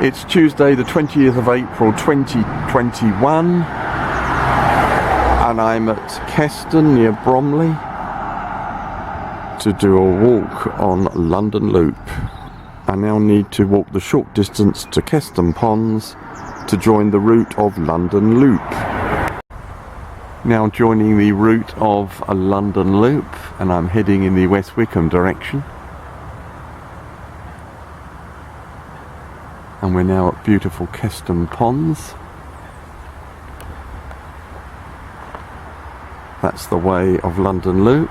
It's Tuesday the 20th of April 2021 and I'm at Keston near Bromley to do a walk on London Loop. I now need to walk the short distance to Keston Ponds to join the route of London Loop. Now joining the route of a London Loop, and I'm heading in the West Wickham direction. And we're now at beautiful Keston Ponds. That's the way of London Loop.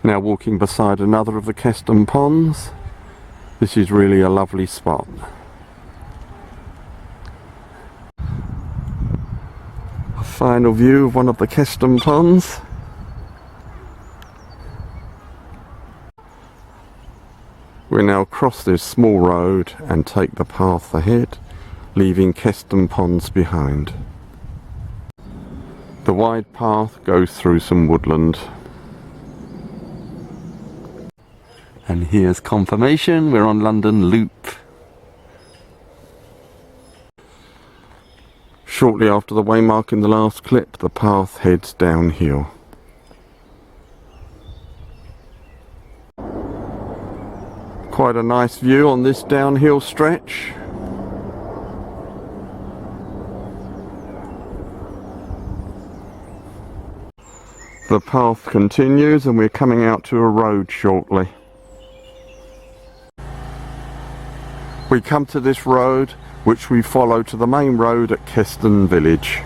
Now walking beside another of the Keston Ponds. This is really a lovely spot. A final view of one of the Keston Ponds. We now cross this small road and take the path ahead, leaving Keston Ponds behind. The wide path goes through some woodland. And here's confirmation, we're on London Loop. Shortly after the waymark in the last clip, the path heads downhill. Quite a nice view on this downhill stretch. The path continues and we're coming out to a road shortly. We come to this road, which we follow to the main road at Keston Village.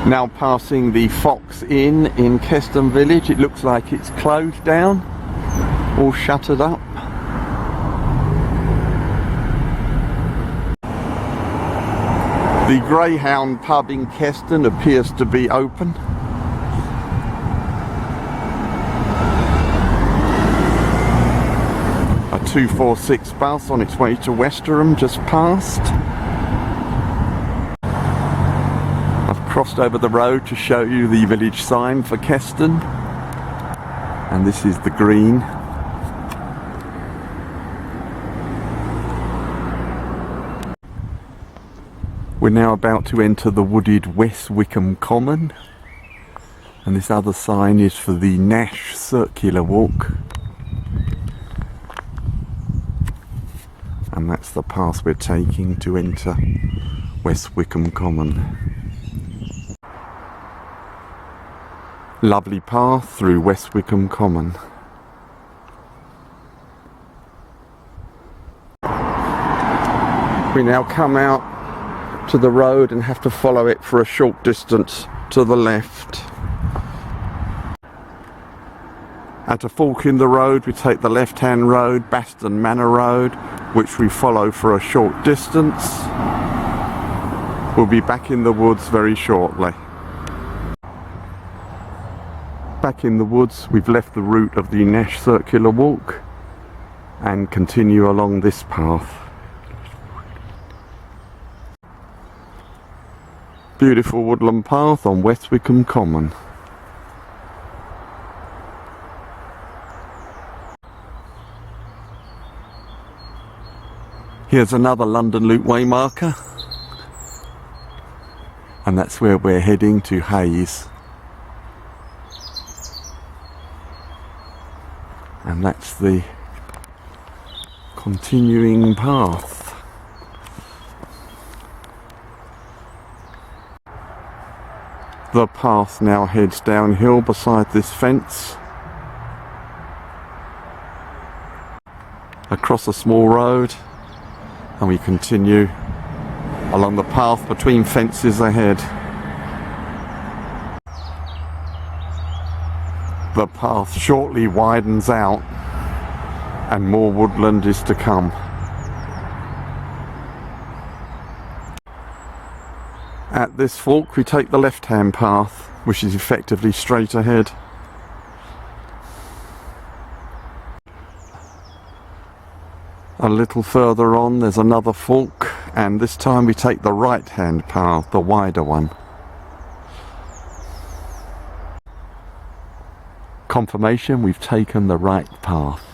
Now passing the Fox Inn in Keston Village. It looks like it's closed down, all shuttered up. The Greyhound pub in Keston appears to be open. A 246 bus on its way to Westerham just passed. I've crossed over the road to show you the village sign for Keston, and this is the green. We're now about to enter the wooded West Wickham Common, and this other sign is for the Nash Circular Walk. And that's the path we're taking to enter West Wickham Common. Lovely path through West Wickham Common. We now come out to the road and have to follow it for a short distance to the left. At a fork in the road we take the left-hand road, Baston Manor Road, which we follow for a short distance. We'll be back in the woods very shortly. Back in the woods, we've left the route of the Nash Circular Walk and continue along this path. Beautiful woodland path on West Wickham Common. Here's another London Loop waymarker, and that's where we're heading, to Hayes. And that's the continuing path. The path now heads downhill beside this fence, across a small road, and we continue along the path between fences ahead. The path shortly widens out and more woodland is to come. At this fork we take the left-hand path, which is effectively straight ahead. A little further on there's another fork and this time we take the right hand path, the wider one. Confirmation, we've taken the right path.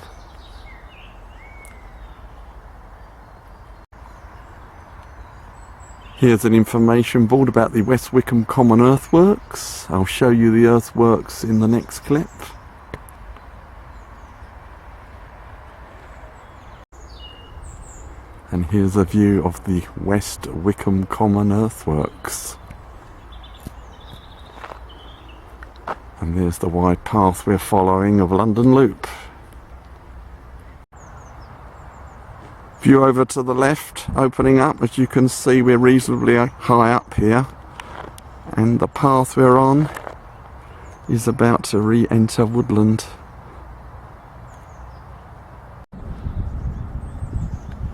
Here's an information board about the West Wickham Common Earthworks. I'll show you the earthworks in the next clip. And here's a view of the West Wickham Common Earthworks. And there's the wide path we're following of London Loop. View over to the left, opening up. As you can see, we're reasonably high up here. And the path we're on is about to re-enter woodland.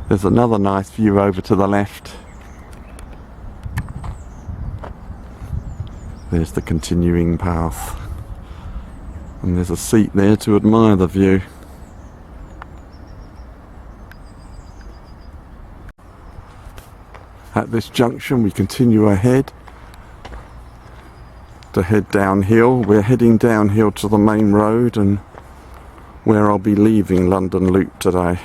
There's another nice view over to the left. There's the continuing path. And there's a seat there to admire the view. At this junction we continue ahead to head downhill. We're heading downhill to the main road and where I'll be leaving London Loop today.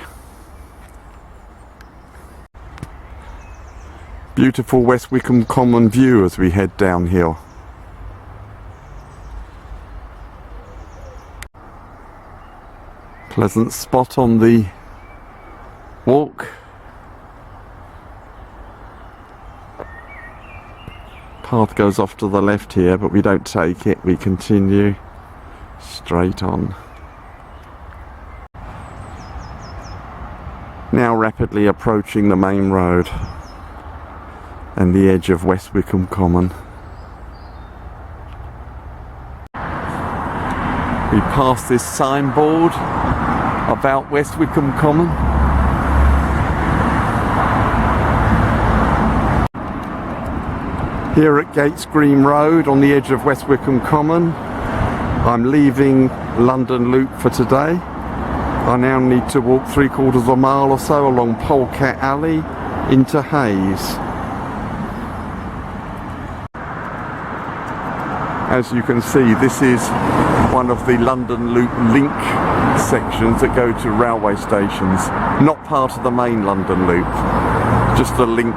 Beautiful West Wickham Common view as we head downhill. Pleasant spot on the walk. Path goes off to the left here, but we don't take it, we continue straight on. Now rapidly approaching the main road and the edge of West Wickham Common. We pass this signboard about West Wickham Common. Here at Gates Green Road on the edge of West Wickham Common. I'm leaving London Loop for today. I now need to walk 3/4 of a mile or so along Polecat Alley into Hayes. As you can see, this is one of the London Loop link sections that go to railway stations. Not part of the main London Loop, just a link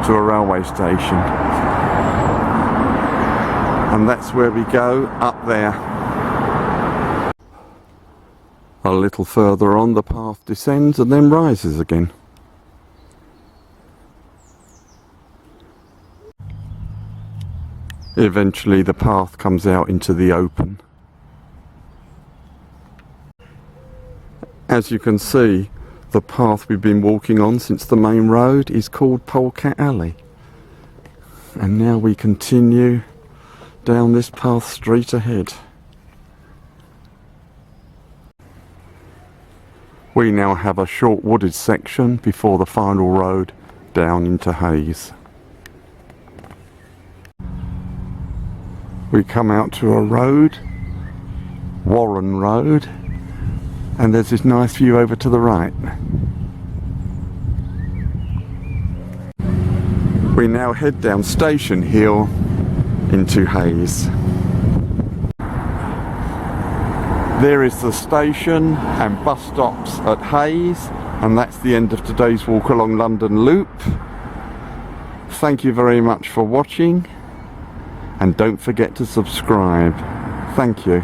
to a railway station. And that's where we go, up there. A little further on, the path descends and then rises again. Eventually the path comes out into the open. As you can see, the path we've been walking on since the main road is called Polecat Alley. And now we continue down this path straight ahead. We now have a short wooded section before the final road down into Hayes. We come out to a road, Warren Road, and there's this nice view over to the right. We now head down Station Hill into Hayes. There is the station and bus stops at Hayes, and that's the end of today's walk along London Loop. Thank you very much for watching, and don't forget to subscribe. Thank you.